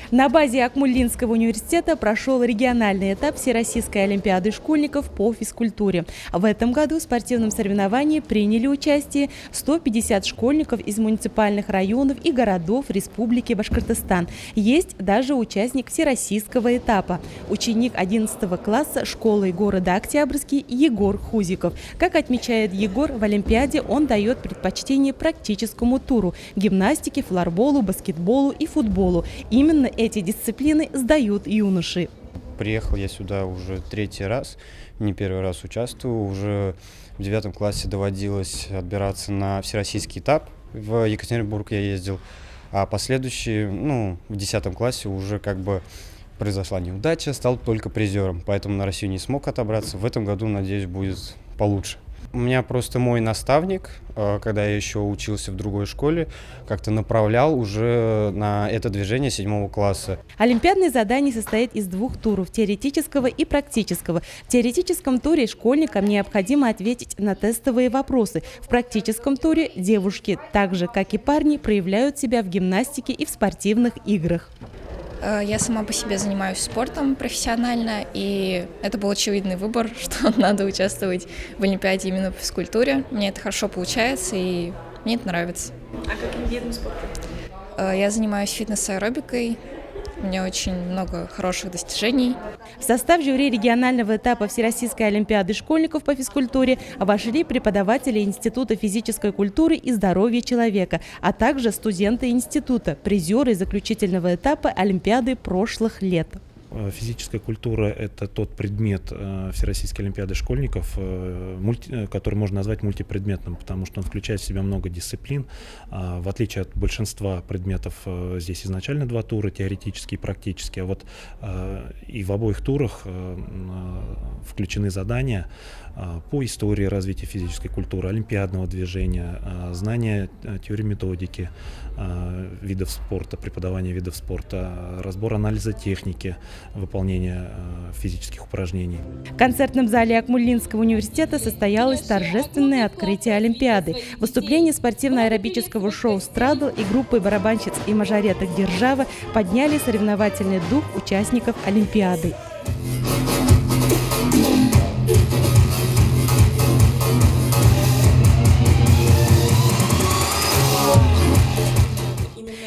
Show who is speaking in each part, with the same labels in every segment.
Speaker 1: На базе Акмулинского университета прошел региональный этап Всероссийской олимпиады школьников по физкультуре. В этом году в спортивном соревновании приняли участие 150 школьников из муниципальных районов и городов Республики Башкортостан. Есть даже участник всероссийского этапа – ученик 11 класса школы города Октябрьский Егор Хузиков. Как отмечает Егор, в Олимпиаде он дает предпочтение практическому туру – гимнастике, флорболу, баскетболу и футболу. Именно эти дисциплины сдают юноши.
Speaker 2: Приехал я сюда уже третий раз, не первый раз участвую. Уже в 9 классе доводилось отбираться на всероссийский этап. В Екатеринбург я ездил, а последующий, в 10 классе уже произошла неудача, стал только призером. Поэтому на Россию не смог отобраться. В этом году, надеюсь, будет получше. У меня просто мой наставник, когда я еще учился в другой школе, как-то направлял уже на это движение 7 класса.
Speaker 1: Олимпиадное задание состоит из 2 туров – теоретического и практического. В теоретическом туре школьникам необходимо ответить на тестовые вопросы. В практическом туре девушки, так же как и парни, проявляют себя в гимнастике и в спортивных играх.
Speaker 3: Я сама по себе занимаюсь спортом профессионально, и это был очевидный выбор, что надо участвовать в Олимпиаде именно по физкультуре. Мне это хорошо получается, и мне это нравится.
Speaker 1: А каким видом спорта?
Speaker 3: Я занимаюсь фитнес-аэробикой, у меня очень много хороших достижений.
Speaker 1: В состав жюри регионального этапа Всероссийской олимпиады школьников по физкультуре вошли преподаватели Института физической культуры и здоровья человека, а также студенты института, призеры заключительного этапа Олимпиады прошлых лет.
Speaker 4: Физическая культура – это тот предмет Всероссийской олимпиады школьников, который можно назвать мультипредметным, потому что он включает в себя много дисциплин. В отличие от большинства предметов, здесь изначально 2 тура, теоретический и практический. И в обоих турах включены задания по истории развития физической культуры, олимпиадного движения, знания теории методики видов спорта, преподавания видов спорта, разбор анализа техники, выполнения физических упражнений.
Speaker 1: В концертном зале Акмулинского университета состоялось торжественное открытие Олимпиады. Выступление спортивно-аэробического шоу «Страдл» и группы барабанщиц и мажореток «Держава» подняли соревновательный дух участников Олимпиады.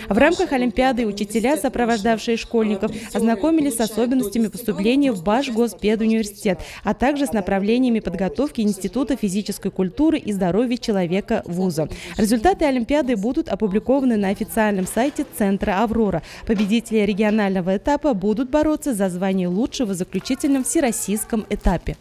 Speaker 1: В рамках Олимпиады учителя, сопровождавшие школьников, ознакомились с особенностями поступления в Башгоспедуниверситет, а также с направлениями подготовки Института физической культуры и здоровья человека вуза. Результаты Олимпиады будут опубликованы на официальном сайте Центра «Аврора». Победители регионального этапа будут бороться за звание лучшего в заключительном всероссийском этапе.